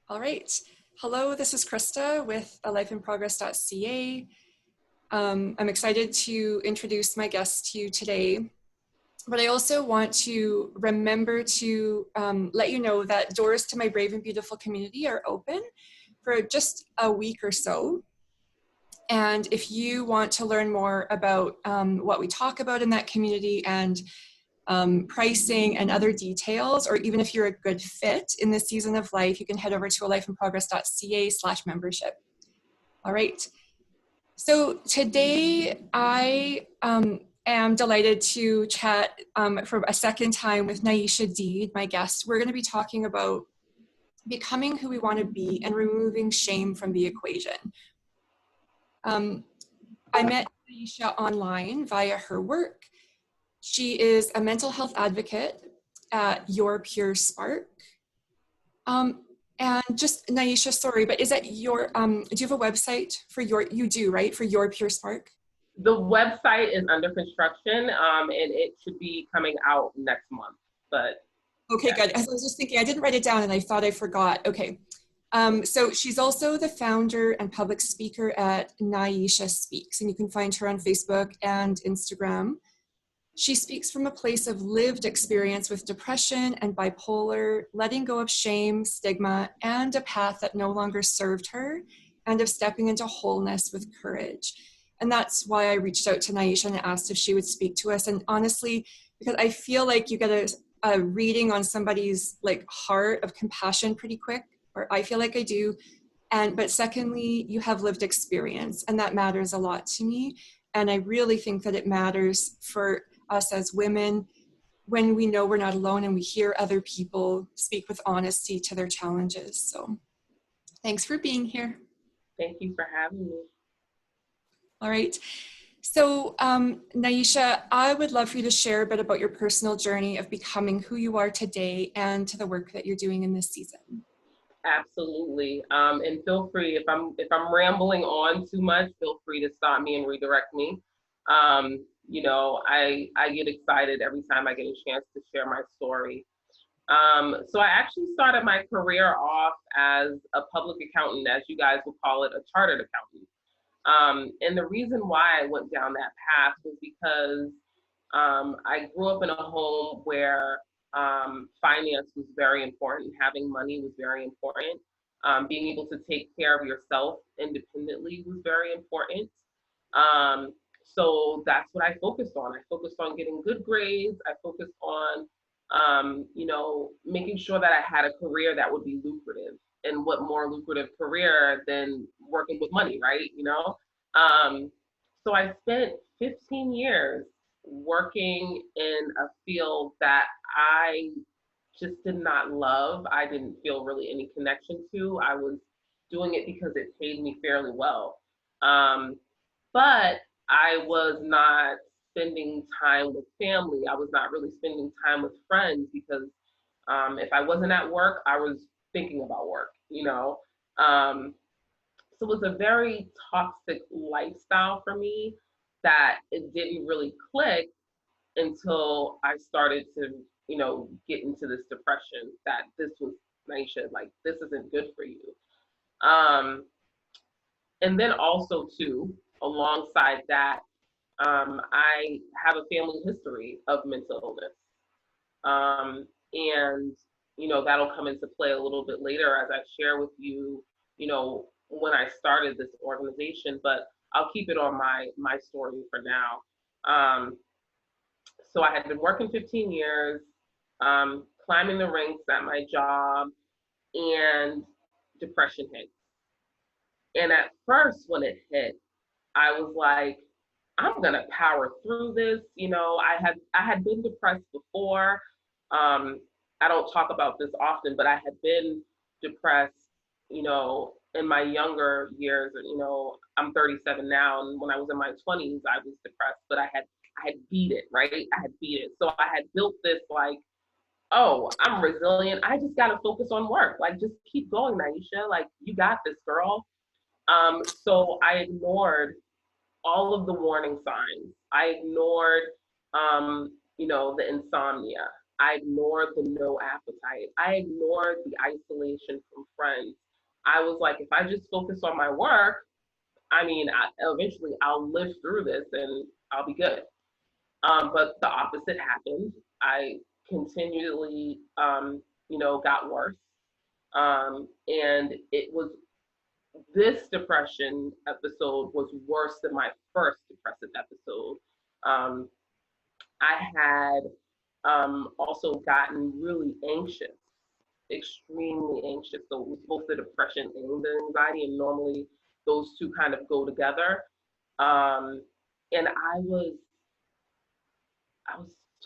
All right. Hello, this is Krista with alifeinprogress.ca. I'm excited to introduce my guest to you today, but I also want to remember to let you know that doors to my Brave and Beautiful community are open for just a week or so. And if you want to learn more about what we talk about in that community and pricing and other details, or even if you're a good fit in this season of life, you can head over to alifeinprogress.ca/membership. All right. So today I am delighted to chat for a second time with Nieisha Deed, my guest. We're going to be talking about becoming who we want to be and removing shame from the equation. I met Nieisha online via her work. She is a mental health advocate at Your Pure Spark. And just Nieisha, sorry, but is that your, do you have a website for you do, right? For Your Pure Spark? The website is under construction and it should be coming out next month, but. Okay, yeah. Good. I was just thinking, I didn't write it down and I thought I forgot. Okay. So she's also the founder and public speaker at Nieisha Speaks, and you can find her on Facebook and Instagram. She speaks from a place of lived experience with depression and bipolar, letting go of shame, stigma, and a path that no longer served her, and of stepping into wholeness with courage. And that's why I reached out to Nieisha and asked if she would speak to us. And honestly, because I feel like you get a reading on somebody's like heart of compassion pretty quick, or I feel like I do. But secondly, you have lived experience, and that matters a lot to me. And I really think that it matters for us as women when we know we're not alone and we hear other people speak with honesty to their challenges. So thanks for being here. Thank you for having me. All right. So Nieisha, I would love for you to share a bit about your personal journey of becoming who you are today and to the work that you're doing in this season. Absolutely. And feel free, if I'm rambling on too much, feel free to stop me and redirect me. You know, I get excited every time I get a chance to share my story. So I actually started my career off as a public accountant, as you guys would call it, a chartered accountant. And the reason why I went down that path was because I grew up in a home where finance was very important. Having money was very important. Being able to take care of yourself independently was very important. So that's what I focused on. I focused on getting good grades. I focused on, you know, making sure that I had a career that would be lucrative. And what more lucrative career than working with money, right? You know? So I spent 15 years working in a field that I just did not love. I didn't feel really any connection to. I was doing it because it paid me fairly well. But I was not spending time with family. I was not really spending time with friends because if I wasn't at work, I was thinking about work, you know. So it was a very toxic lifestyle for me that it didn't really click until I started to, you know, get into this depression that this was Nieisha, like this isn't good for you. And then also too, alongside that, I have a family history of mental illness. And, you know, that'll come into play a little bit later as I share with you, you know, when I started this organization, but I'll keep it on my story for now. So I had been working 15 years, climbing the ranks at my job, and depression hit. And at first, when it hit, I was like, I'm gonna power through this. You know, I had been depressed before. I don't talk about this often, but I had been depressed, you know, in my younger years. You know, I'm 37 now, and when I was in my 20s, I was depressed, but I had beat it, right? I had beat it. So I had built this like, oh, I'm resilient. I just gotta focus on work. Like, just keep going, Nieisha. Like, you got this, girl. So I ignored all of the warning signs. I ignored, you know, the insomnia. I ignored the no appetite. I ignored the isolation from friends. I was like, if I just focus on my work, I mean, eventually I'll live through this and I'll be good. But the opposite happened. I continually, got worse. And it was this depression episode was worse than my first depressive episode. Um, I had also gotten really anxious, extremely anxious. So it was both the depression and the anxiety, and normally those two kind of go together. Um, and I was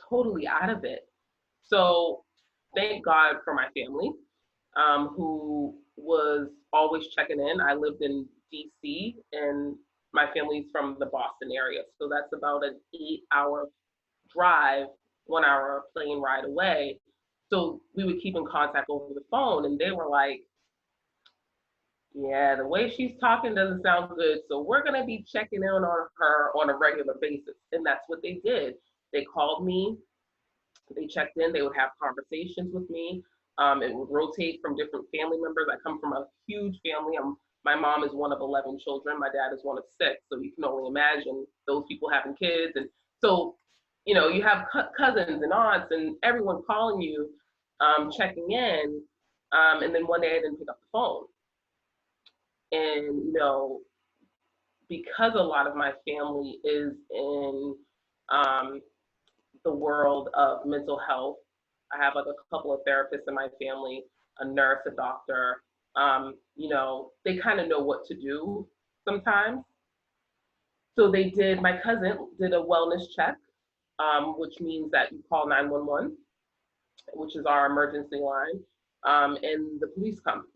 totally out of it. So thank God for my family, who was always checking in. I lived in DC, and my family's from the Boston area. So that's about an 8 hour drive, 1 hour plane ride away. So we would keep in contact over the phone, and they were like, yeah, the way she's talking doesn't sound good. So we're going to be checking in on her on a regular basis. And that's what they did. They called me, they checked in, they would have conversations with me. It would rotate from different family members. I come from a huge family. My mom is one of 11 children. My dad is one of 6. So you can only imagine those people having kids. And so, you have cousins and aunts and everyone calling you, checking in. And then one day I didn't pick up the phone. And, because a lot of my family is in um, the world of mental health. I have like a couple of therapists in my family, a nurse, a doctor. They kind of know what to do sometimes. So my cousin did a wellness check, which means that you call 911, which is our emergency line, and the police come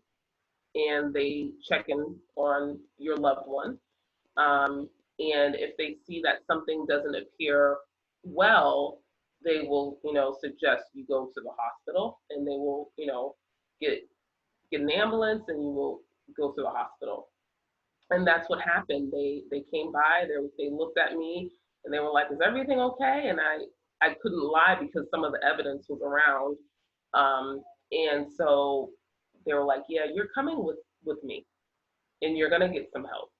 and they check in on your loved one. Um, and if they see that something doesn't appear well, they will, suggest you go to the hospital, and they will, get get an ambulance, and you will go to the hospital. And that's what happened. They came by, they looked at me, and they were like, "Is everything okay?" And I couldn't lie because some of the evidence was around. And so they were like, "Yeah, you're coming with me, and you're gonna get some help."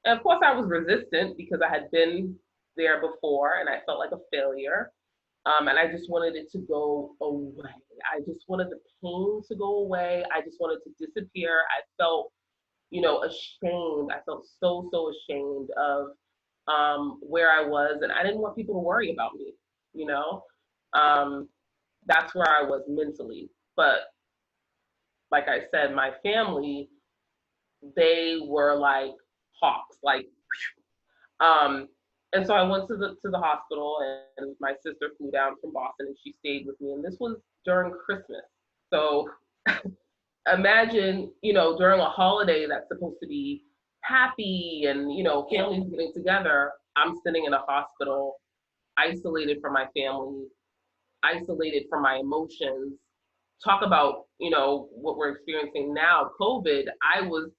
And of course, I was resistant because I had been there before and I felt like a failure. And I just wanted it to go away. I just wanted the pain to go away. I just wanted to disappear. I felt, ashamed. I felt so, so ashamed of where I was. And I didn't want people to worry about me, you know? Um, that's where I was mentally. But like I said, my family, they were like hawks, like Um, and so I went to the hospital, and my sister flew down from Boston, and she stayed with me. And this was during Christmas. So imagine, during a holiday that's supposed to be happy and, families getting together, I'm sitting in a hospital, isolated from my family, isolated from my emotions. Talk about, what we're experiencing now, COVID. I was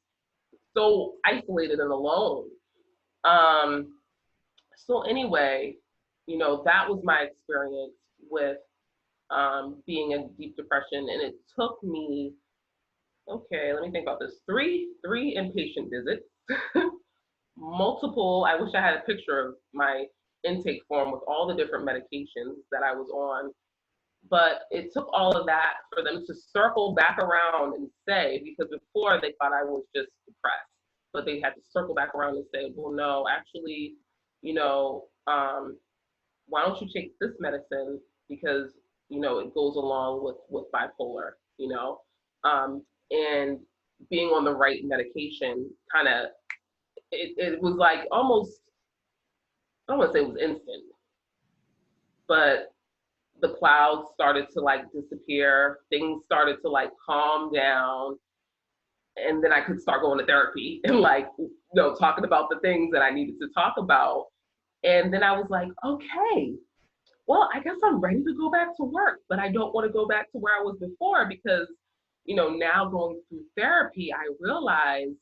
so isolated and alone. Um, So anyway, that was my experience with being in deep depression, and it took me, okay, let me think about this, three inpatient visits, multiple. I wish I had a picture of my intake form with all the different medications that I was on, but it took all of that for them to circle back around and say, because before they thought I was just depressed, but they had to circle back around and say, well, no, actually, why don't you take this medicine because it goes along with bipolar, and being on the right medication kind of it was like almost, I don't want to say it was instant, but the clouds started to like disappear, things started to like calm down, and then I could start going to therapy and like talking about the things that I needed to talk about. And then I was like, okay, well, I guess I'm ready to go back to work, but I don't want to go back to where I was before because, now going through therapy, I realize,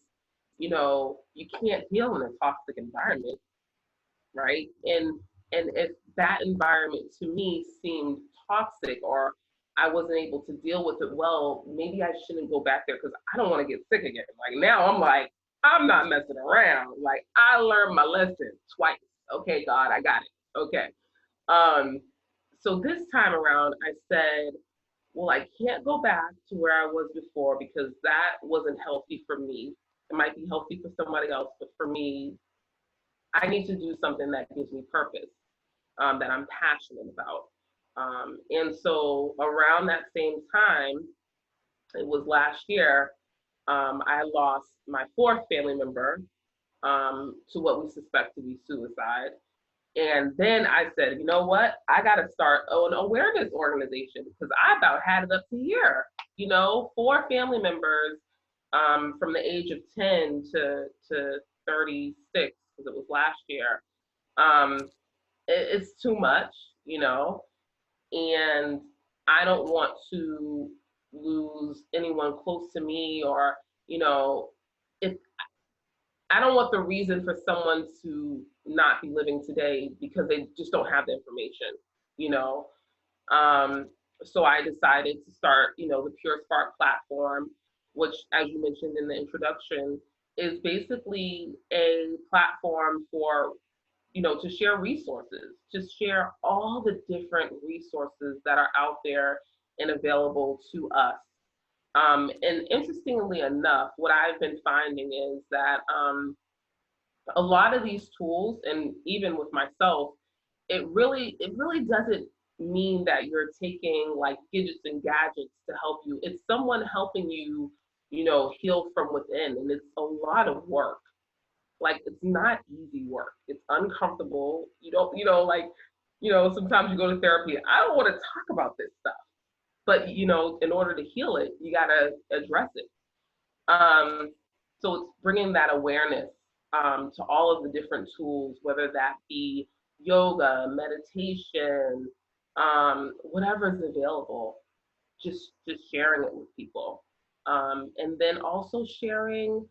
you can't heal in a toxic environment, right? And if that environment to me seemed toxic, or I wasn't able to deal with it well, maybe I shouldn't go back there because I don't want to get sick again. Like now I'm like, I'm not messing around. Like I learned my lesson twice. Okay, God, I got it. Okay. Um, so this time around, I said, well, I can't go back to where I was before because that wasn't healthy for me. It might be healthy for somebody else, but for me, I need to do something that gives me purpose, that I'm passionate about. And so around that same time, it was last year, I lost my fourth family member to what we suspect to be suicide. And then I said, you know what? I got to start an awareness organization because I about had it up to here. You know, four family members from the age of 10 to 36, because it was last year. Um, it's too much, you know, and I don't want to lose anyone close to me, or, you know, if I don't want the reason for someone to not be living today because they just don't have the information, you know. Um, so I decided to start, you know, the Pure Spark platform, which, as you mentioned in the introduction, is basically a platform for, you know, to share resources, to share all the different resources that are out there and available to us. And interestingly enough, what I've been finding is that a lot of these tools, and even with myself, it really doesn't mean that you're taking like gadgets and gadgets to help you. It's someone helping you, you know, heal from within, and it's a lot of work. Like it's not easy work. It's uncomfortable. You don't, you know, like, you know, sometimes you go to therapy. I don't want to talk about this stuff, but you know, in order to heal it, you gotta address it. Um, so it's bringing that awareness to all of the different tools, whether that be yoga, meditation, whatever's available, just sharing it with people, and then also sharing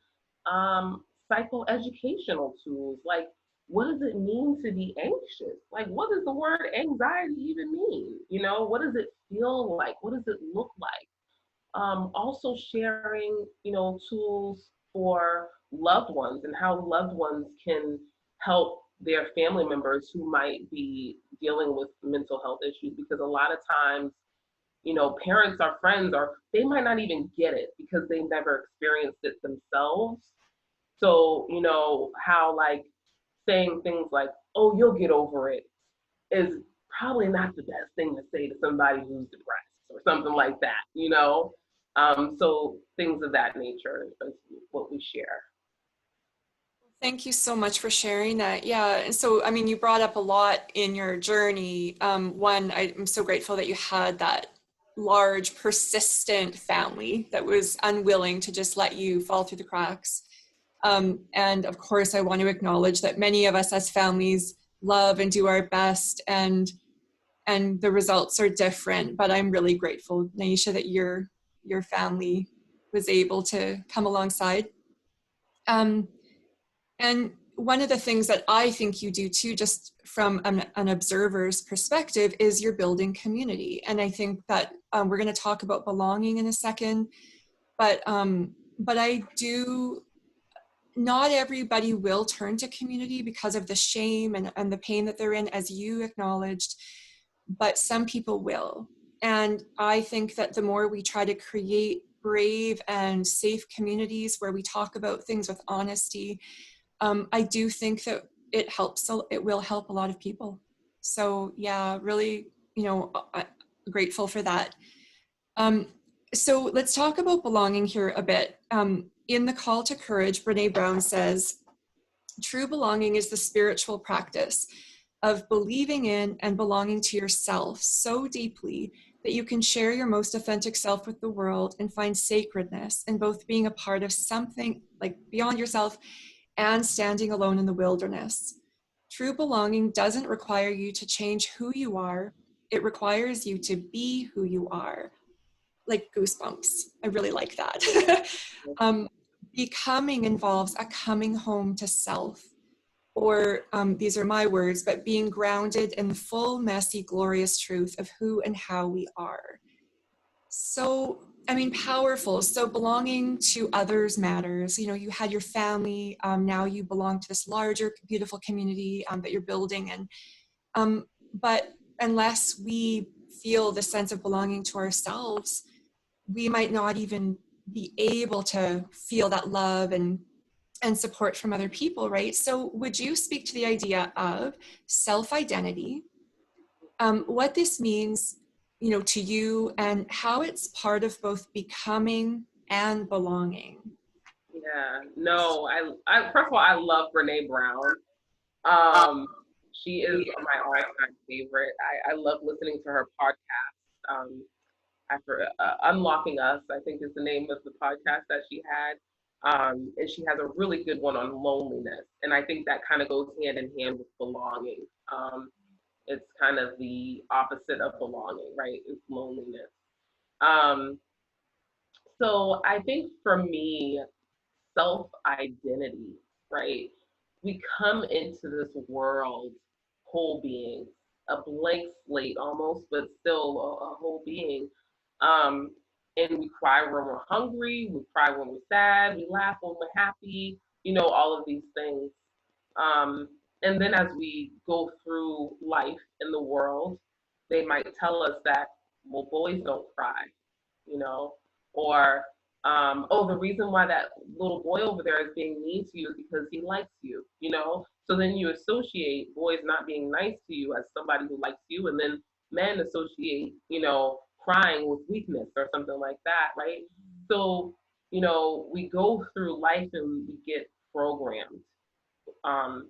psychoeducational tools, like what does it mean to be anxious? Like what does the word anxiety even mean? You know, what does it feel like? What does it look like? Also sharing, you know, tools for loved ones and how loved ones can help their family members who might be dealing with mental health issues, because a lot of times, you know, parents or friends, or they might not even get it because they never experienced it themselves. So, you know, how like saying things like, oh, you'll get over it is probably not the best thing to say to somebody who's depressed or something like that, you know? So things of that nature is what we share. Thank you so much for sharing that. Yeah, and so, I mean, you brought up a lot in your journey. One, I'm so grateful that you had that large, persistent family that was unwilling to just let you fall through the cracks. And of course, I want to acknowledge that many of us as families love and do our best, and the results are different. But I'm really grateful, Nieisha, that your family was able to come alongside. Um, and one of the things that I think you do too, just from an observer's perspective, is you're building community. And I think that we're going to talk about belonging in a second, but I do. Not everybody will turn to community because of the shame and the pain that they're in, as you acknowledged, but some people will. And I think that the more we try to create brave and safe communities where we talk about things with honesty, I do think that it helps. It will help a lot of people. So yeah, really, you know, grateful for that. So let's talk about belonging here a bit. In the Call to Courage, Brene Brown says, true belonging is the spiritual practice of believing in and belonging to yourself so deeply that you can share your most authentic self with the world and find sacredness in both being a part of something like beyond yourself and standing alone in the wilderness. True belonging doesn't require you to change who you are. It requires you to be who you are. Like goosebumps. I really like that. Becoming involves a coming home to self, or these are my words, but being grounded in the full, messy, glorious truth of who and how we are. So, I mean, powerful. So belonging to others matters. You know, you had your family, now you belong to this larger, beautiful community that you're building. And but unless we feel the sense of belonging to ourselves, we might not even be able to feel that love and support from other people, right? So would you speak to the idea of self-identity, what this means, you know, to you, and how it's part of both becoming and belonging? Yeah, no, I first of all, I love Brene Brown. Um, she is my all-time favorite. I love listening to her podcast. After Unlocking Us, I think is the name of the podcast that she had. And she has a really good one on loneliness. And I think that kind of goes hand in hand with belonging. It's kind of the opposite of belonging, right? It's loneliness. Um, so I think for me, self identity, right? We come into this world whole beings, a blank slate almost, but still a whole being. Um, and we cry when we're hungry, we cry when we're sad, we laugh when we're happy, all of these things. And then as we go through life in the world, they might tell us that, well, boys don't cry, you know, or oh, the reason why that little boy over there is being mean to you is because he likes you. So then you associate boys not being nice to you as somebody who likes you, and then men associate, crying with weakness or something like that, right? So, we go through life and we get programmed. Um,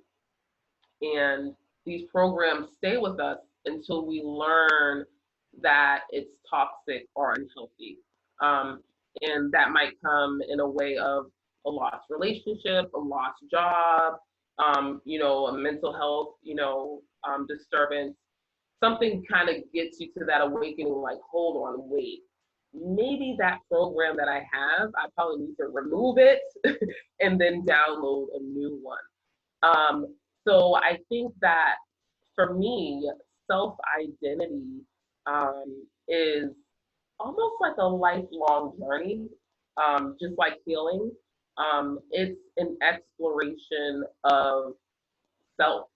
and these programs stay with us until we learn that it's toxic or unhealthy. Um, and that might come in a way of a lost relationship, a lost job, a mental health, disturbance. Something kind of gets you to that awakening, like, hold on, wait. Maybe that program that I have, I probably need to remove it and then download a new one. So I think that for me, self identity is almost like a lifelong journey, just like healing. It's an exploration of self,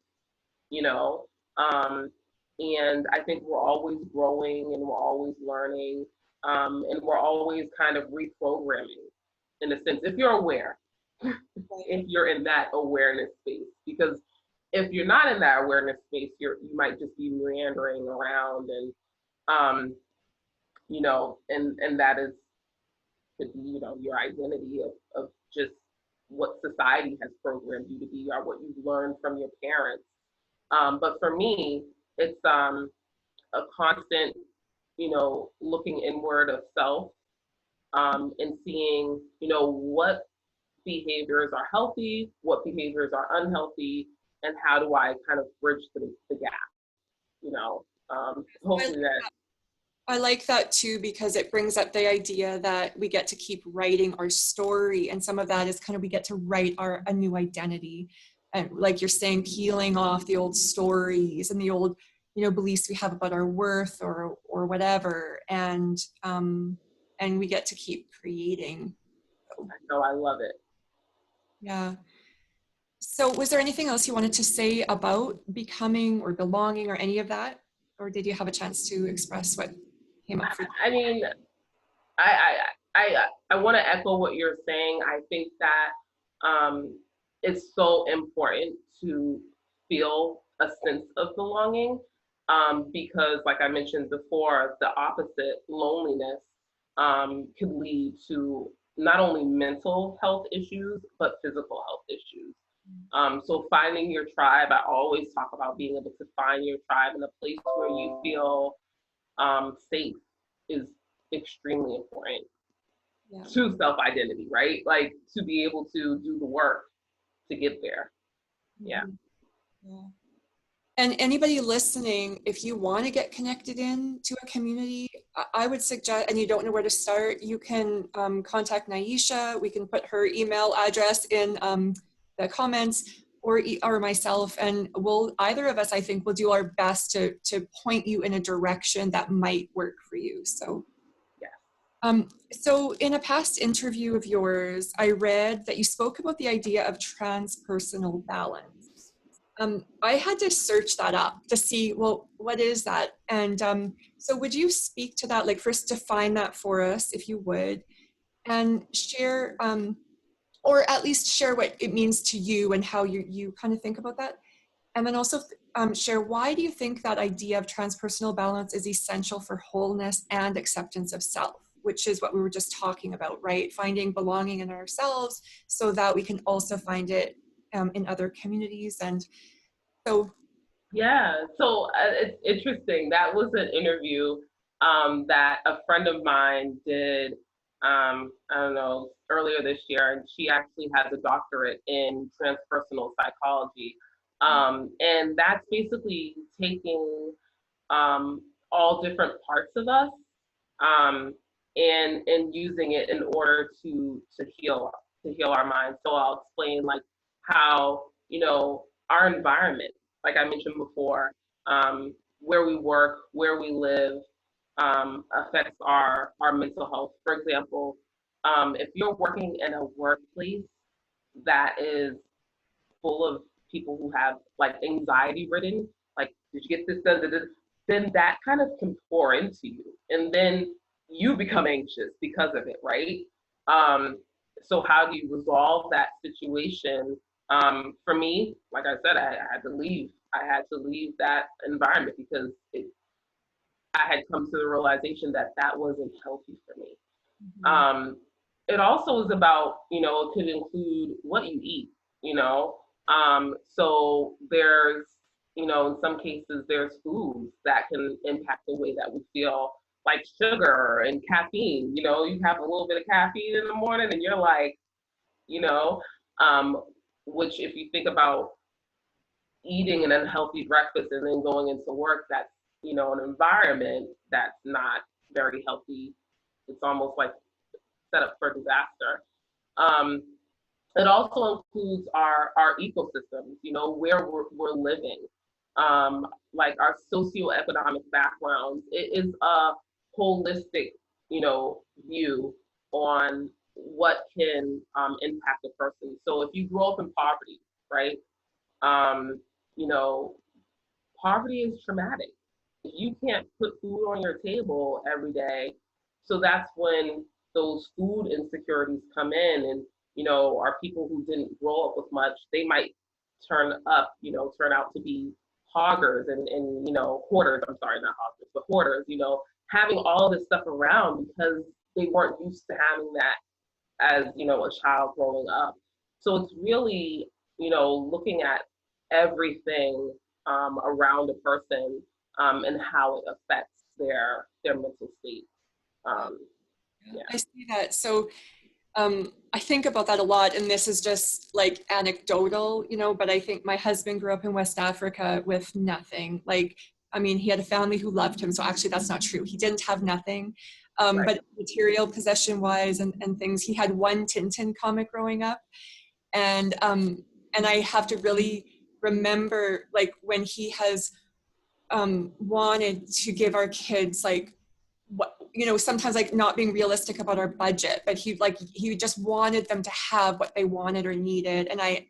you know, um, and I think we're always growing and we're always learning, and we're always kind of reprogramming in a sense, if you're aware, if you're in that awareness space. Because if you're not in that awareness space, you might just be meandering around, and and that is could be, your identity of just what society has programmed you to be or what you've learned from your parents. But for me, it's a constant, looking inward of self, and seeing, what behaviors are healthy, what behaviors are unhealthy, and how do I kind of bridge the gap, hopefully that. I like that too, because it brings up the idea that we get to keep writing our story. And some of that is kind of, we get to write a new identity. And like you're saying, peeling off the old stories and the old, beliefs we have about our worth or whatever. And we get to keep creating. No, I love it. Yeah. So was there anything else you wanted to say about becoming or belonging or any of that? Or did you have a chance to express what came up for you? I mean, I want to echo what you're saying. I think that it's so important to feel a sense of belonging, because, like I mentioned before, the opposite, loneliness, could lead to not only mental health issues, but physical health issues. So finding your tribe, I always talk about being able to find your tribe in a place where you feel safe is extremely important, yeah, to self-identity, right? Like, to be able to do the work to get there. Yeah. Yeah. And anybody listening, if you want to get connected into a community, I would suggest, and you don't know where to start, you can contact Nieisha. We can put her email address in the comments. or myself, and either of us, I think, will do our best to point you in a direction that might work for you. So. Yeah. So in a past interview of yours, I read that you spoke about the idea of transpersonal balance. I had to search that up to see, well, what is that? And so would you speak to that, like first define that for us, if you would, and share, or at least share what it means to you and how you kind of think about that? And then also share, why do you think that idea of transpersonal balance is essential for wholeness and acceptance of self, which is what we were just talking about, right? Finding belonging in ourselves so that we can also find it in other communities. And so. Yeah, so it's interesting. That was an interview that a friend of mine did, I don't know, earlier this year, and she actually has a doctorate in transpersonal psychology. And that's basically taking all different parts of us um, and using it in order to heal our minds. So I'll explain like how our environment, like I mentioned before, where we work, where we live, affects our mental health. For example, if you're working in a workplace that is full of people who have like anxiety ridden, like, did you get this done? Then that kind of can pour into you. And then you become anxious because of it, right? So how do you resolve that situation? For me, like I said, I had to leave. I had to leave that environment because I had come to the realization that that wasn't healthy for me. Mm-hmm. It also is about, it could include what you eat, you know. So there's, in some cases, there's foods that can impact the way that we feel, like sugar and caffeine. You have a little bit of caffeine in the morning and you're like, which if you think about eating an unhealthy breakfast and then going into work, that's, an environment that's not very healthy. It's almost like set up for disaster. It also includes our ecosystems, where we're living, like our socioeconomic backgrounds. It is a holistic, view on what can impact a person. So if you grow up in poverty, right, poverty is traumatic. You can't put food on your table every day. So that's when those food insecurities come in, and our people who didn't grow up with much, they might turn out to be hoggers and hoarders. I'm sorry, not hoggers, but hoarders, having all this stuff around because they weren't used to having that as, a child growing up. So it's really, looking at everything around a person and how it affects their mental state. Yeah. I see that. So I think about that a lot, and this is just like anecdotal, but I think my husband grew up in West Africa with nothing. Like, I mean, he had a family who loved him. So actually that's not true. He didn't have nothing, right. But material possession wise and things, he had one Tintin comic growing up. And I have to really remember, like, when he has wanted to give our kids, like, what, sometimes like not being realistic about our budget, but he just wanted them to have what they wanted or needed. And I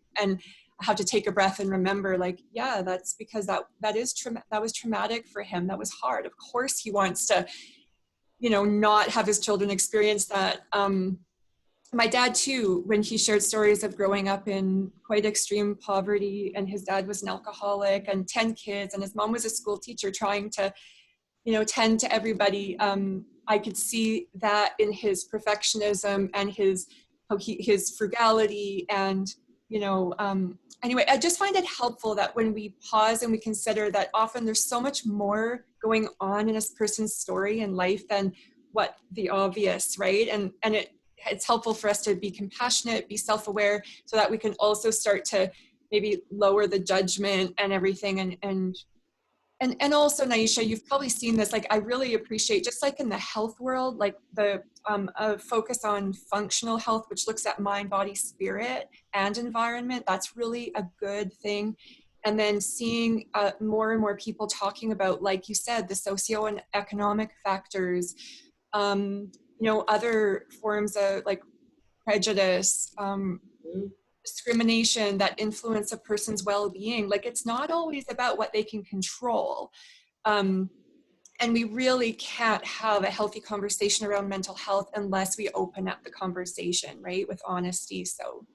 have to take a breath and remember, like, yeah, that's because that was traumatic for him. That was hard. Of course he wants to, not have his children experience that. My dad too, when he shared stories of growing up in quite extreme poverty, and his dad was an alcoholic and 10 kids, and his mom was a school teacher trying to, tend to everybody. I could see that in his perfectionism and his frugality. And, anyway, I just find it helpful that when we pause and we consider that often there's so much more going on in a person's story and life than what the obvious, right? And it's helpful for us to be compassionate, be self-aware, so that we can also start to maybe lower the judgment and everything, and And also, Nieisha, you've probably seen this, like I really appreciate, just like in the health world, like the focus on functional health, which looks at mind, body, spirit, and environment. That's really a good thing. And then seeing more and more people talking about, like you said, the socio and economic factors, other forms of like prejudice, discrimination that influence a person's well-being. Like it's not always about what they can control. Um, and we really can't have a healthy conversation around mental health unless we open up the conversation, right, with honesty. So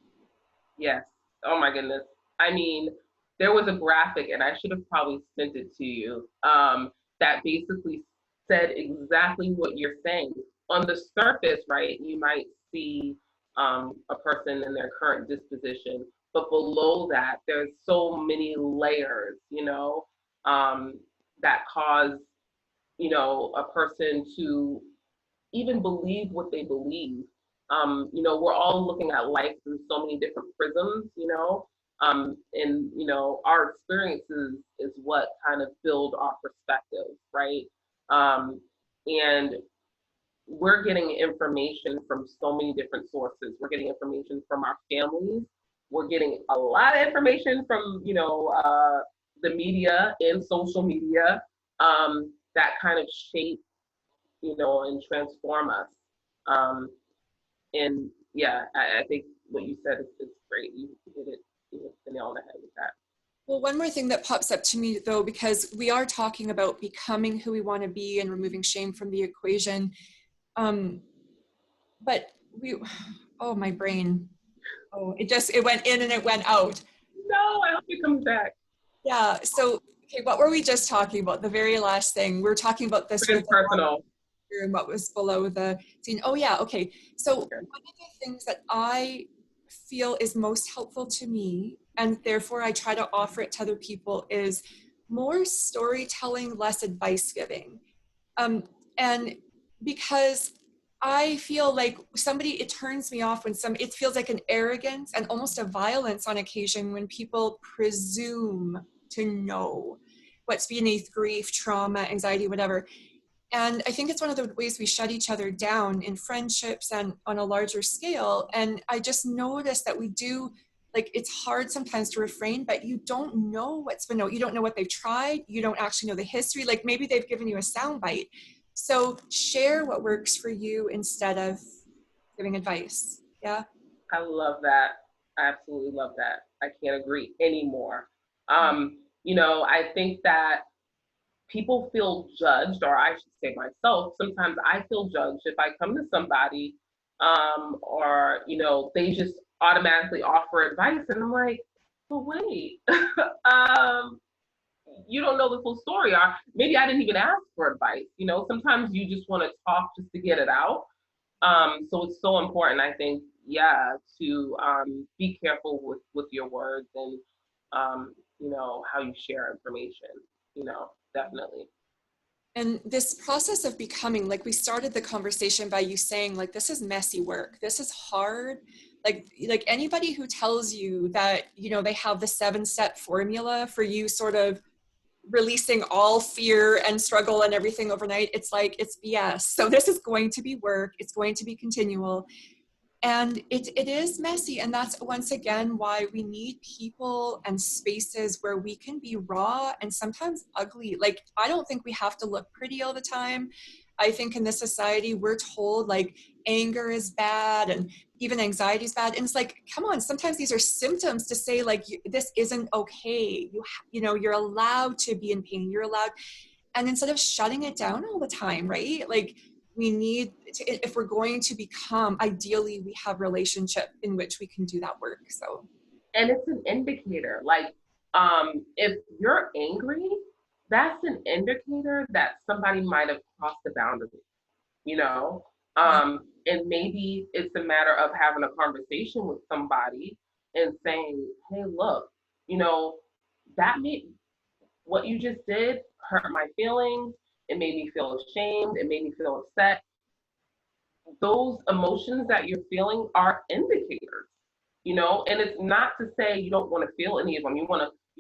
Yes. Oh my goodness. I mean, there was a graphic, and I should have probably sent it to you, that basically said exactly what you're saying. On the surface, right, you might see a person in their current disposition, but below that, there's so many layers, that cause, a person to even believe what they believe. We're all looking at life through so many different prisms, and our experiences is what kind of build our perspective, right? And we're getting information from so many different sources. We're getting information from our families. We're getting a lot of information from, the media and social media, that kind of shape, and transform us. Um, and yeah, I think what you said is great. You hit the nail on the head with that. well, one more thing that pops up to me though, because we are talking about becoming who we want to be and removing shame from the equation. But oh, my brain. Oh, it went in and it went out. No, I hope it comes back. Yeah. So, okay, what were we just talking about? The very last thing. We're talking about this sort of Personal. and what was below the scene. Oh yeah, okay. So one of the things that I feel is most helpful to me, and therefore I try to offer it to other people, is more storytelling, less advice giving. And because I feel like it turns me off when it feels like an arrogance and almost a violence on occasion when people presume to know what's beneath grief, trauma, anxiety, whatever. And I think it's one of the ways we shut each other down in friendships and on a larger scale. And I just noticed that we do, like, it's hard sometimes to refrain, but you don't know what's been, you don't know what they've tried. You don't actually know the history. Like maybe they've given you a soundbite. So share what works for you instead of giving advice. Yeah. I love that. I absolutely love that. I can't agree anymore. I think that people feel judged, or I should say myself, sometimes I feel judged if I come to somebody, or, they just automatically offer advice. And I'm like, but wait, you don't know the full story. Or maybe I didn't even ask for advice. Sometimes you just want to talk just to get it out. So it's so important, I think, yeah, to be careful with your words and, how you share information, definitely. And this process of becoming, like we started the conversation by you saying, like, this is messy work. This is hard. Like anybody who tells you that, they have the 7-step formula for you sort of releasing all fear and struggle and everything overnight, it's like, it's BS. So this is going to be work. It's going to be continual. And it is messy. And that's once again why we need people and spaces where we can be raw and sometimes ugly. Like, I don't think we have to look pretty all the time. I think in this society, we're told like anger is bad and even anxiety is bad. And it's like, come on, sometimes these are symptoms to say like, this isn't okay. You're allowed to be in pain. You're allowed. And instead of shutting it down all the time, right? Like, we need to, if we're going to become, ideally we have relationship in which we can do that work. So, and it's an indicator, like, if you're angry, that's an indicator that somebody might have crossed the boundary, you know and maybe it's a matter of having a conversation with somebody and saying, hey, look, that made what you just did hurt my feelings. It made me feel ashamed. It made me feel upset. Those emotions that you're feeling are indicators, and it's not to say you don't want to feel any of them. You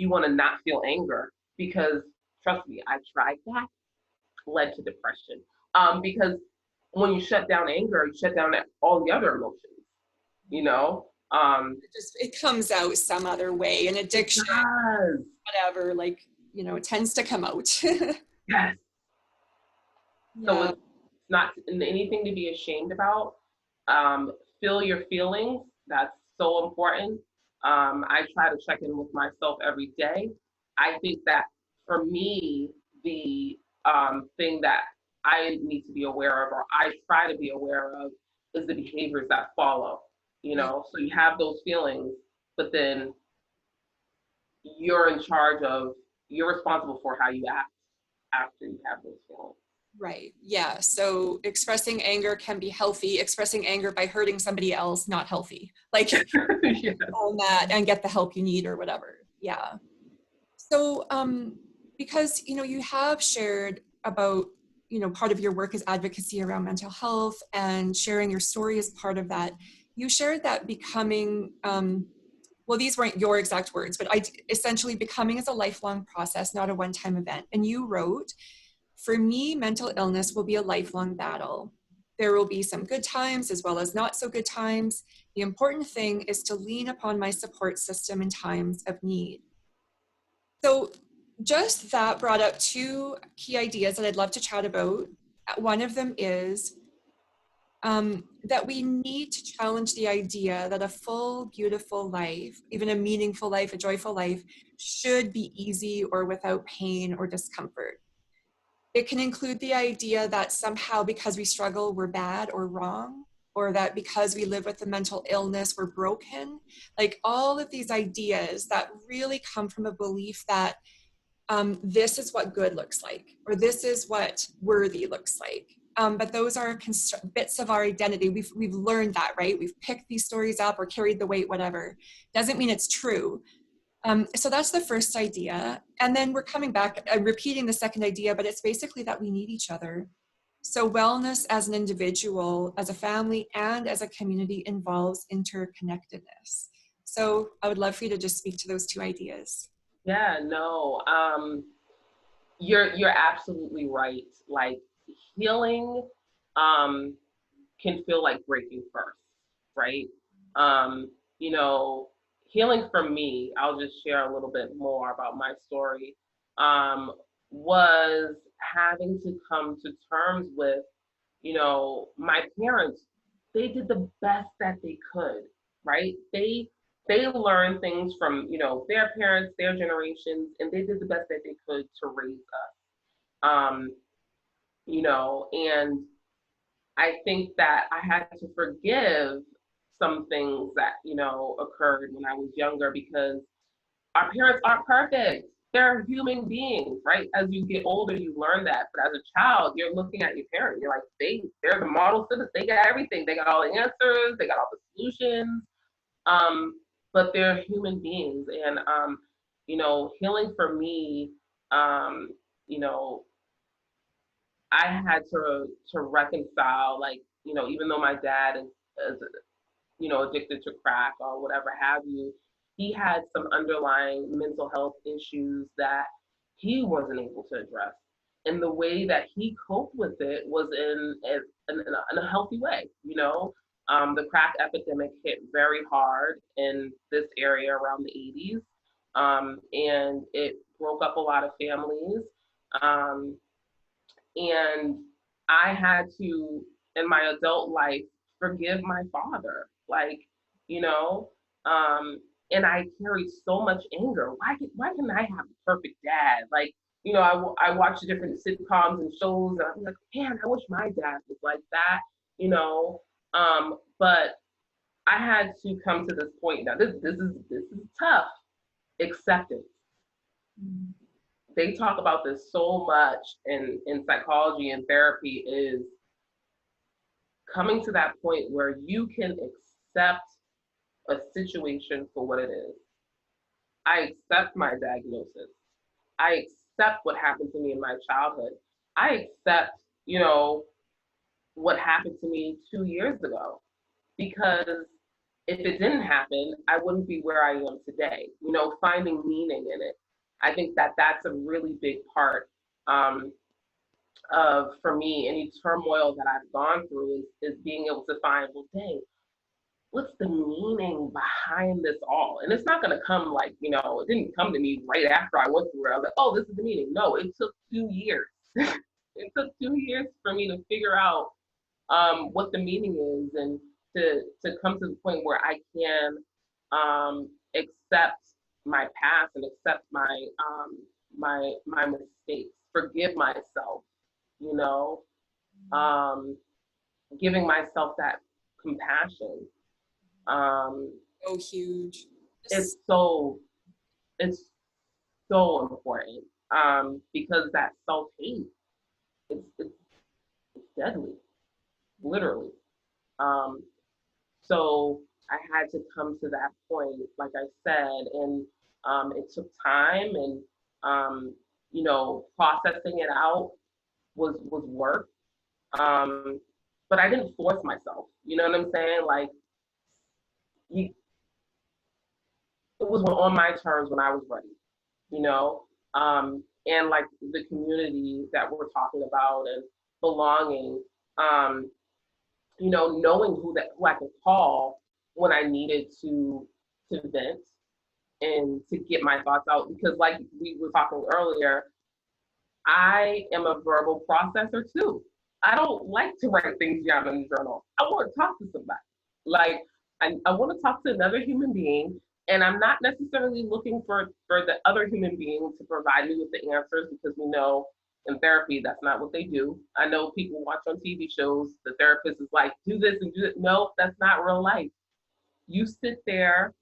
want to not feel anger, because trust me, I tried that, led to depression. Because when you shut down anger, you shut down all the other emotions, you know? It comes out some other way. An It addiction, does. whatever, like, it tends to come out. Yes. So Yeah. it's not anything to be ashamed about. Feel your feelings. That's so important. I try to check in with myself every day. I think that for me, the thing that I need to be aware of, or I try to be aware of, is the behaviors that follow. Yeah. So you have those feelings, but then you're in charge of, you're responsible for how you act after you have those feelings. Right. Yeah. So expressing anger can be healthy. Expressing anger by hurting somebody else, not healthy. Like, Yeah. own that and get the help you need or whatever. Yeah. So, because, you have shared about, part of your work is advocacy around mental health, and sharing your story is part of that. You shared that becoming, well, these weren't your exact words, but essentially becoming is a lifelong process, not a one-time event. And you wrote, for me, mental illness will be a lifelong battle. There will be some good times as well as not so good times. The important thing is to lean upon my support system in times of need. So just that brought up two key ideas that I'd love to chat about. One of them is that we need to challenge the idea that a full, beautiful life, even a meaningful life, a joyful life, should be easy or without pain or discomfort. It can include the idea that somehow because we struggle, we're bad or wrong, or that because we live with a mental illness, we're broken. Like all of these ideas that really come from a belief that this is what good looks like, or this is what worthy looks like. But those are bits of our identity. We've learned that, right? We've picked these stories up or carried the weight, whatever. Doesn't mean it's true. So that's the first idea. And then we're coming back and repeating the second idea, but it's basically that we need each other. So wellness as an individual, as a family, and as a community involves interconnectedness. So I would love for you to just speak to those two ideas. Yeah, no. You're absolutely right. Like healing um can feel like breaking first, right? Um, you know, healing for me, I'll just share a little bit more about my story, um, was having to come to terms with, my parents, they did the best that they could, right? They learned things from, their parents, their generations, and they did the best that they could to raise us. Um, and I think that I had to forgive some things that, occurred when I was younger, because our parents aren't perfect. They're human beings, right? As you get older, you learn that. But as a child, you're looking at your parent. You're like, they're the model citizens. They got everything. They got all the answers. They got all the solutions. Um, but they're human beings. And, healing for me, um, you know, I had to reconcile, like, even though my dad is addicted to crack or whatever have you, he had some underlying mental health issues that he wasn't able to address. And the way that he coped with it was in a healthy way. The crack epidemic hit very hard in this area around the 80s, and it broke up a lot of families. Um, and I had to, in my adult life, forgive my father. Like, you know, um, and I carried so much anger. Why can I have a perfect dad? Like, I watch different sitcoms and shows, and I'm like, man, I wish my dad was like that, But I had to come to this point. Now, this is tough. Acceptance. They talk about this so much in psychology and therapy, is coming to that point where you can accept a situation for what it is. I accept my diagnosis. I accept what happened to me in my childhood. I accept, what happened to me 2 years ago, because if it didn't happen, I wouldn't be where I am today, finding meaning in it. I think that that's a really big part um, of, for me, any turmoil that I've gone through is being able to find, well, dang, what's the meaning behind this all? And it's not going to come like, it didn't come to me right after I went through it. I was like, oh, this is the meaning. No, it took 2 years. It took 2 years for me to figure out what the meaning is, and to come to the point where I can accept my past and accept my mistakes, forgive myself, you know, um, giving myself that compassion. Um, So huge. it's so it's so important, because that self hate, it's deadly, literally. Um, so I had to come to that point, like I said, and it took time, and processing it out was work. Um, but I didn't force myself. You know what I'm saying? Like, you, it was on my terms when I was ready. You know, and like the community that we're talking about and belonging. Um, knowing who I could call when I needed to vent and to get my thoughts out. Because like we were talking earlier, I am a verbal processor too. I don't like to write things down in a journal. I want to talk to somebody. Like, I want to talk to another human being, and I'm not necessarily looking for the other human being to provide me with the answers, because we know in therapy that's not what they do. I know people watch on TV shows, the therapist is like, do this and do that. No, that's not real life. You sit there,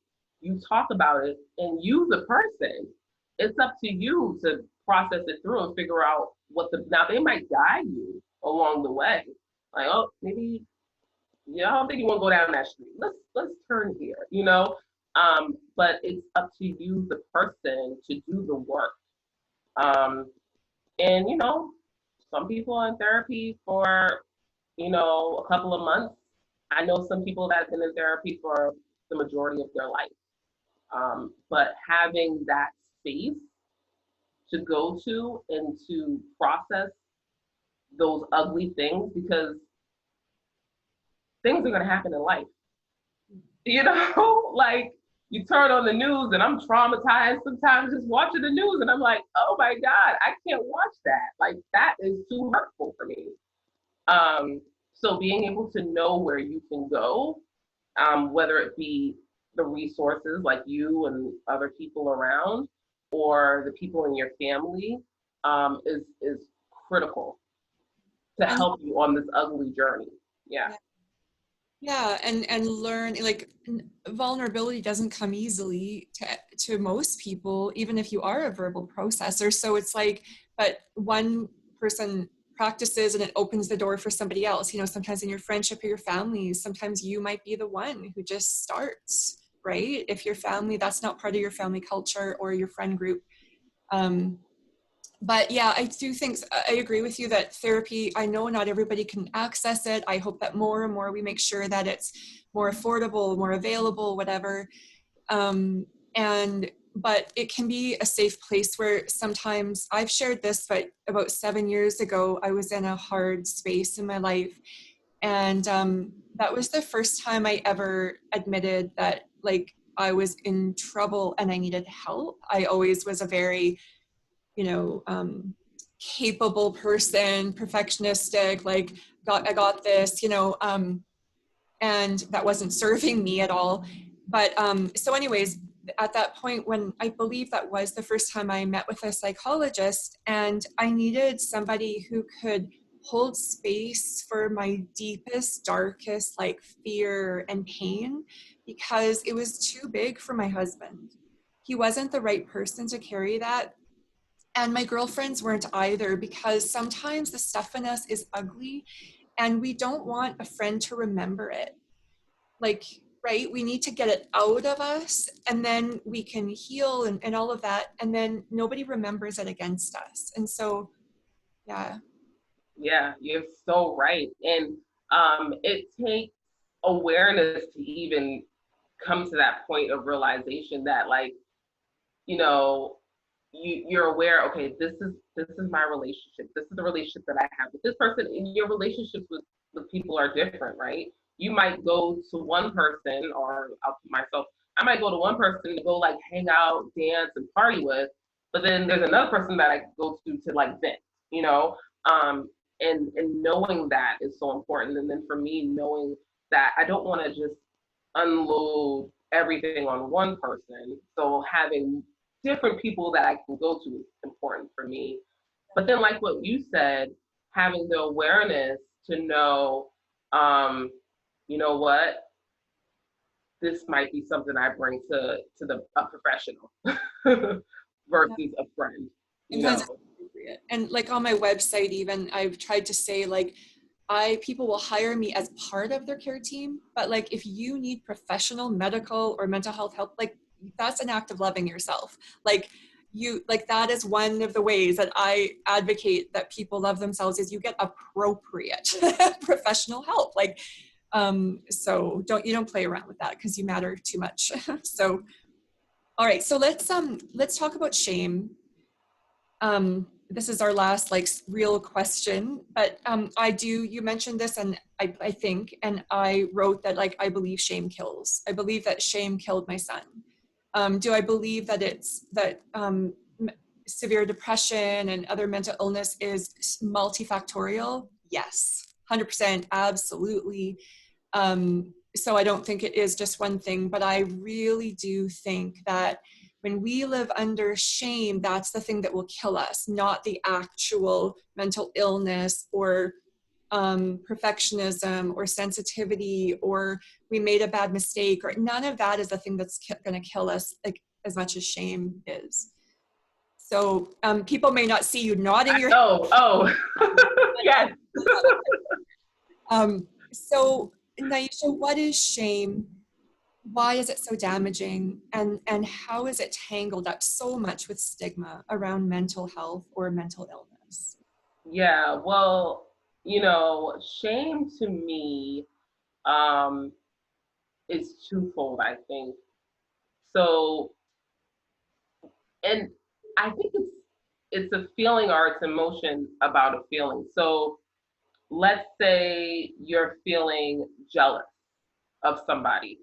you talk about it, and you, the person, it's up to you to process it through and figure out now they might guide you along the way. Like, oh, maybe, I don't think you want to go down that street. Let's turn here, but it's up to you, the person, to do the work. Um, and some people are in therapy for, a couple of months. I know some people that have been in therapy for the majority of their life. But having that space to go to and to process those ugly things, because things are going to happen in life. Like, you turn on the news and I'm traumatized sometimes just watching the news, and I'm like, oh my God, I can't watch that. Like, that is too hurtful for me. So being able to know where you can go, whether it be the resources like you and other people around, or the people in your family, is critical to And help you on this ugly journey. Yeah. yeah, and learn, like, vulnerability doesn't come easily to most people, even if you are a verbal processor. So it's like, but one person practices and it opens the door for somebody else. Sometimes in your friendship or your family, sometimes you might be the one who just starts, right? If your family, that's not part of your family culture or your friend group. But yeah, I do think, I agree with you that therapy, I know not everybody can access it. I hope that more and more we make sure that it's more affordable, more available, whatever. But it can be a safe place where sometimes, I've shared this, but about 7 years ago, I was in a hard space in my life. And that was the first time I ever admitted that, like, I was in trouble and I needed help. I always was a very, capable person, perfectionistic, like, I got this, and that wasn't serving me at all. But so anyways, at that point, when I believe that was the first time I met with a psychologist, and I needed somebody who could hold space for my deepest, darkest, like, fear and pain, because it was too big for my husband. He wasn't the right person to carry that. And my girlfriends weren't either, because sometimes the stuff in us is ugly and we don't want a friend to remember it. Like, right? We need to get it out of us, and then we can heal and all of that. And then nobody remembers it against us. And so, yeah. Yeah, you're so right. And it takes awareness to even come to that point of realization that, like, you know, you're aware, okay, this is my relationship. This is the relationship that I have with this person. And your relationships with people are different, right? You might go to one person, or I'll put myself, I might go to one person to go like hang out, dance, and party with, but then there's another person that I go to like vent, you know? And knowing that is so important. And then for me, knowing that I don't want to just unload everything on one person. So having different people that I can go to is important for me. But then, like what you said, having the awareness to know, um, you know what, this might be something I bring to the a professional Yeah. versus a friend. You Sometimes it's know, appropriate. And like on my website, even I've tried to say like, people will hire me as part of their care team, but like if you need professional medical or mental health help, like that's an act of loving yourself. Like that is one of the ways that I advocate that people love themselves is you get appropriate professional help. Like, so you don't play around with that because you matter too much. So, all right, so let's talk about shame. This is our last like real question, but you mentioned this and I think, and I wrote that like, I believe shame kills. I believe that shame killed my son. Do I believe that severe depression and other mental illness is multifactorial? Yes, 100%, absolutely. So I don't think it is just one thing, but I really do think that when we live under shame, that's the thing that will kill us, not the actual mental illness or perfectionism or sensitivity or we made a bad mistake, or none of that is the thing that's going to kill us like as much as shame is. So people may not see you nodding your head. oh, yes. So Nieisha, what is shame? Why is it so damaging? And how is it tangled up so much with stigma around mental health or mental illness? Yeah, well, shame to me um, is twofold, I think. So, and I think it's a feeling or it's emotion about a feeling. So, let's say you're feeling jealous of somebody,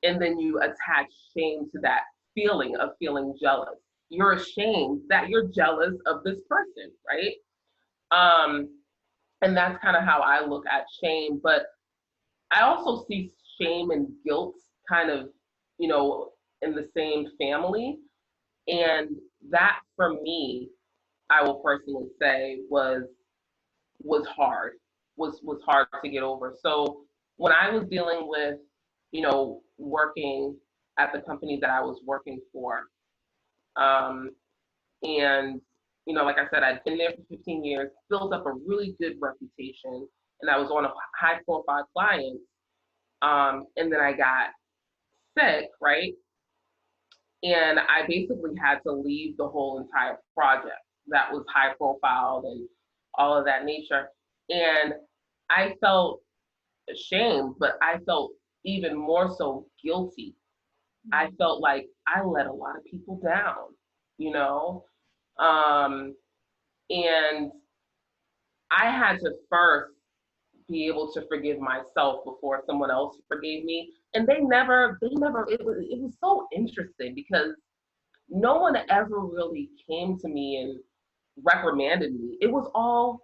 and then you attach shame to that feeling of feeling jealous. You're ashamed that you're jealous of this person, right? Um, and that's kind of how I look at shame. But I also see shame and guilt kind of, you know, in the same family. And that for me, I will personally say was hard, was hard to get over. So when I was dealing with, working at the company that I was working for, um, and like I said, I'd been there for 15 years, built up a really good reputation, and I was on a high profile client. And then I got sick, right? And I basically had to leave the whole entire project that was high profile and all of that nature. And I felt ashamed, but I felt even more so guilty. I felt like I let a lot of people down, you know? Um, and I had to first be able to forgive myself before someone else forgave me. And they never, it was so interesting because no one ever really came to me and reprimanded me. It was all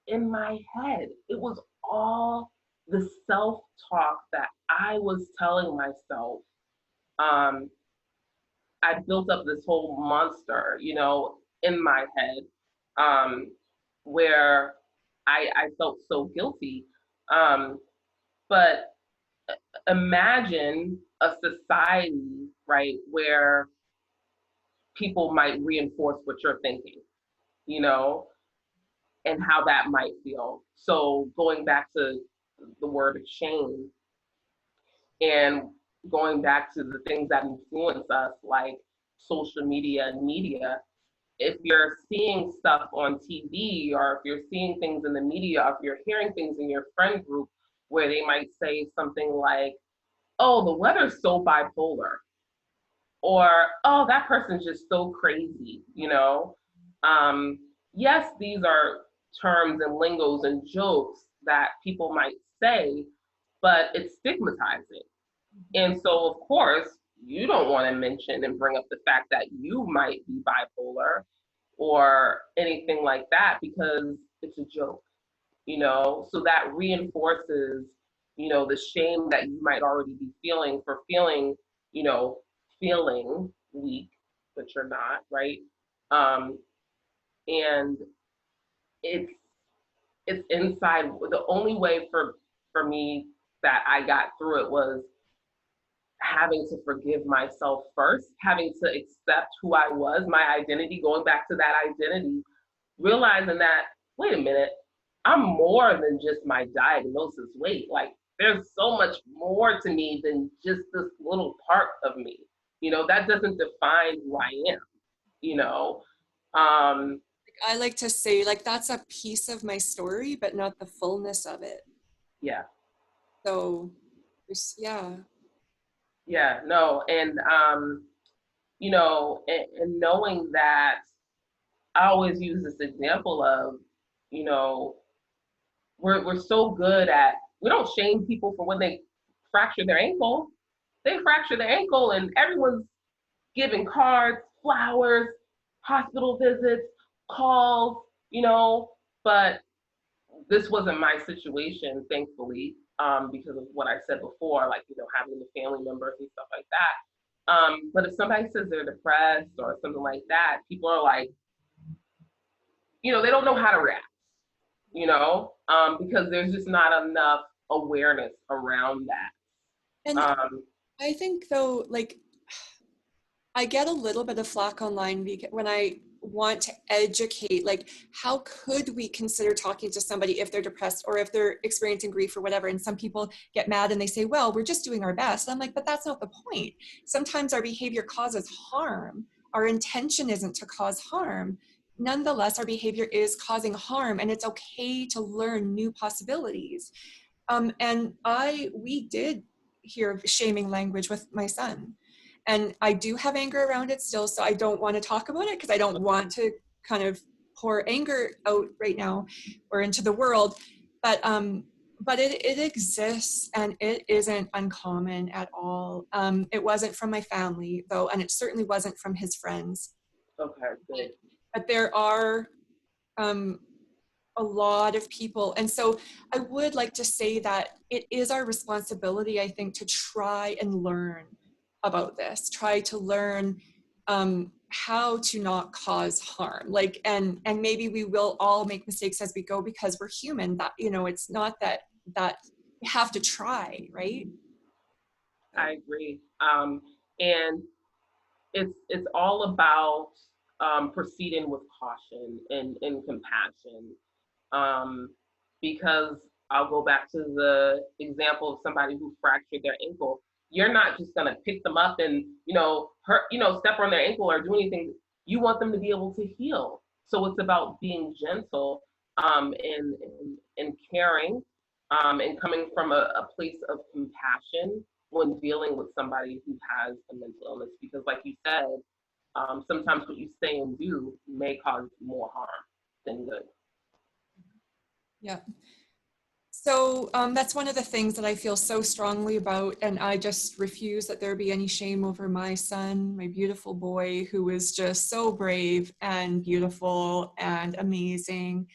in my head. It was all the self-talk that I was telling myself. Um, I built up this whole monster, in my head, um, where I felt so guilty. Um, but imagine a society, right, where people might reinforce what you're thinking, you know, and how that might feel. So going back to the word shame and going back to the things that influence us, like social media and media, if you're seeing stuff on TV or if you're seeing things in the media, or if you're hearing things in your friend group where they might say something like, oh, the weather's so bipolar. or, oh, that person's just so crazy, you know? Um, yes, these are terms and lingos and jokes that people might say, but it's stigmatizing. And so, of course, you don't want to mention and bring up the fact that you might be bipolar or anything like that because it's a joke, you know? So that reinforces, you know, the shame that you might already be feeling for feeling, you know, feeling weak, but you're not, right? Um, and it's it's inside. The only way for me that I got through it was having to forgive myself first, having to accept who I was, my identity, going back to that identity, realizing that, wait a minute, I'm more than just my diagnosis. Wait, like there's so much more to me than just this little part of me. You know, that doesn't define who I am, you know. Um, I like to say, like, that's a piece of my story, but not the fullness of it. yeah, So, yeah. yeah, no. And you know, and knowing that I always use this example of, you know, we're so good at, we don't shame people for when they fracture their ankle. They fracture their ankle and everyone's giving cards, flowers, hospital visits, calls, you know, but this wasn't my situation, thankfully, because of what I said before, like, you know, having the family members and stuff like that. But if somebody says they're depressed or something like that, people are like, you know, they don't know how to react, you know, because there's just not enough awareness around that. And I think though, like, I get a little bit of flack online because when I want to educate, like, how could we consider talking to somebody if they're depressed or if they're experiencing grief or whatever? And some people get mad and they say, well, we're just doing our best. I'm like, but that's not the point. Sometimes our behavior causes harm. Our intention isn't to cause harm. Nonetheless, our behavior is causing harm, and it's okay to learn new possibilities. And we did hear shaming language with my son. And I do have anger around it still, so I don't want to talk about it because I don't want to kind of pour anger out right now or into the world. But it exists, and it isn't uncommon at all. It wasn't from my family though, and it certainly wasn't from his friends. Okay, good. But there are a lot of people. And so I would like to say that it is our responsibility, I think, to try and learn about this, try to learn how to not cause harm. Like, and maybe we will all make mistakes as we go because we're human. That, you know, it's not that we have to try, right? I agree. And it's all about proceeding with caution and compassion. Um, because I'll go back to the example of somebody who fractured their ankle. You're not just gonna pick them up and, you know, hurt, you know, step on their ankle or do anything. You want them to be able to heal. So it's about being gentle and caring, and coming from a place of compassion when dealing with somebody who has a mental illness. Because like you said, sometimes what you say and do may cause more harm than good. Yeah. So that's one of the things that I feel so strongly about, and I just refuse that there be any shame over my son, my beautiful boy, who is just so brave and beautiful and amazing.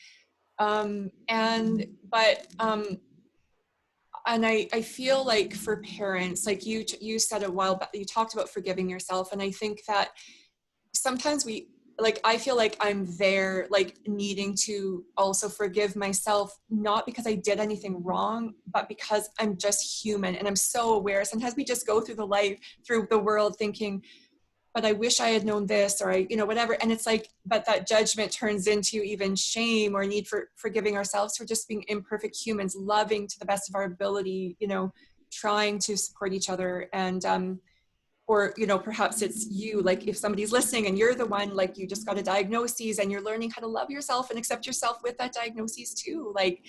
And I feel like for parents, like you said a while back, you talked about forgiving yourself, and I think that sometimes I feel like I'm there, like needing to also forgive myself, not because I did anything wrong, but because I'm just human and I'm so aware. Sometimes we just go through the world thinking, but I wish I had known this, or whatever. And it's like, but that judgment turns into even shame or need for forgiving ourselves for just being imperfect humans, loving to the best of our ability, trying to support each other. And, or perhaps it's you, like if somebody's listening and you're the one, like you just got a diagnosis and you're learning how to love yourself and accept yourself with that diagnosis too, like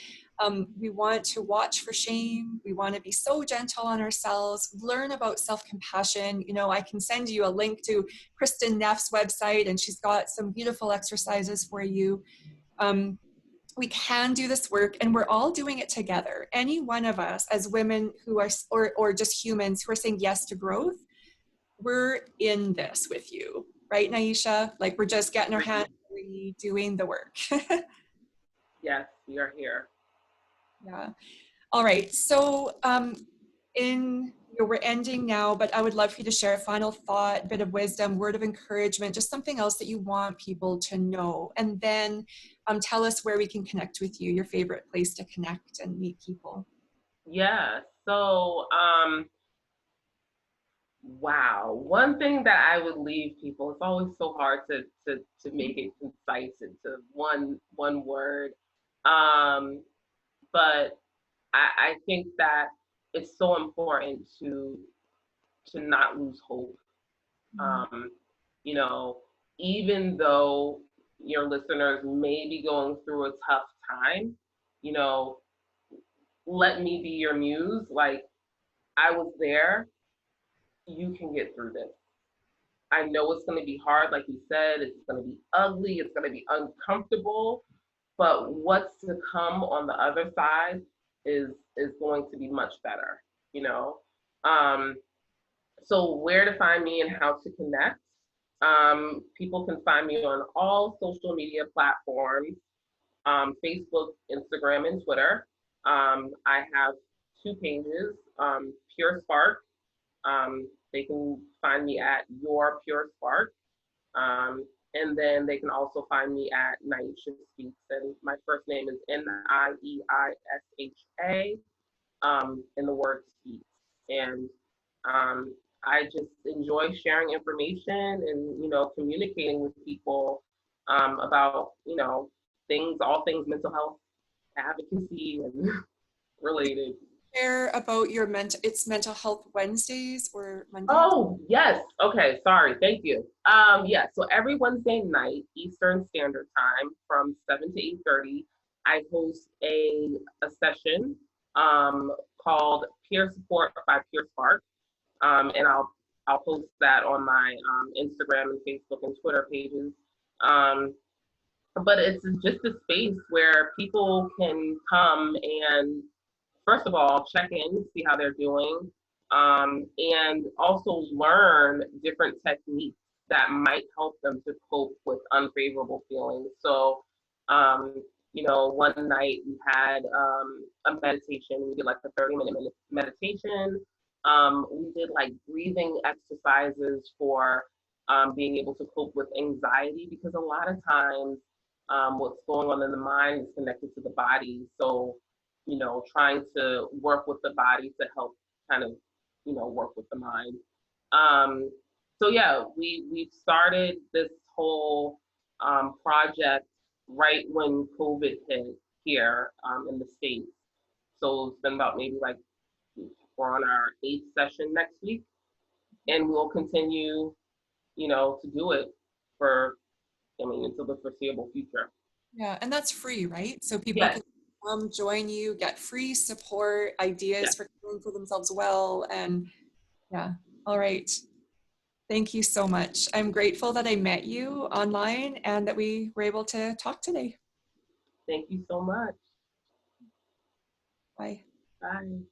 We want to watch for shame. We want to be so gentle on ourselves, learn about self-compassion. You know, I can send you a link to Kristen Neff's website, and she's got some beautiful exercises for you. We can do this work, and we're all doing it together. Any one of us as women who are, or just humans who are saying yes to growth, we're in this with you, right, Nieisha? Like, we're just getting our hands dirty, doing the work. Yes, we are here. Yeah. All right. So we're ending now, but I would love for you to share a final thought, bit of wisdom, word of encouragement, just something else that you want people to know. And then tell us where we can connect with you, your favorite place to connect and meet people. Yeah. So, wow. One thing that I would leave people, it's always so hard to make it concise into one word. Um, but I think that it's so important to not lose hope. Um, you know, even though your listeners may be going through a tough time, you know, let me be your muse. Like, I was there. You can get through this. I know it's going to be hard, like you said. It's going to be ugly. It's going to be uncomfortable. But what's to come on the other side is going to be much better. You know. Um, so where to find me and how to connect? People can find me on all social media platforms: Facebook, Instagram, and Twitter. I have two pages: Pure Spark. They can find me at Your Pure Spark. And then they can also find me at Nieisha Speaks. And my first name is Nieisha, in the word speaks. And I just enjoy sharing information and, communicating with people about, things, all things mental health advocacy and related. Share about your it's Mental Health Wednesdays or Mondays? Oh, yes. Okay, sorry. Thank you. Yeah, so every Wednesday night, Eastern Standard Time from 7 to 8:30, I host a session called Peer Support by Pure Spark. And I'll post that on my Instagram and Facebook and Twitter pages. But it's just a space where people can come and, first of all, check in, see how they're doing, and also learn different techniques that might help them to cope with unfavorable feelings. So, one night we had a meditation. We did like a 30-minute meditation. We did like breathing exercises for being able to cope with anxiety, because a lot of times what's going on in the mind is connected to the body. So, trying to work with the body to help kind of, work with the mind. So yeah, we started this whole project right when COVID hit here in the States. So it's been about maybe like, we're on our 8th session next week, and we'll continue, to do it for, until the foreseeable future. Yeah, and that's free, right? So people Yes. can come join you, get free support, ideas for caring for themselves well, and yeah. All right. Thank you so much. I'm grateful that I met you online and that we were able to talk today. Thank you so much. Bye. Bye.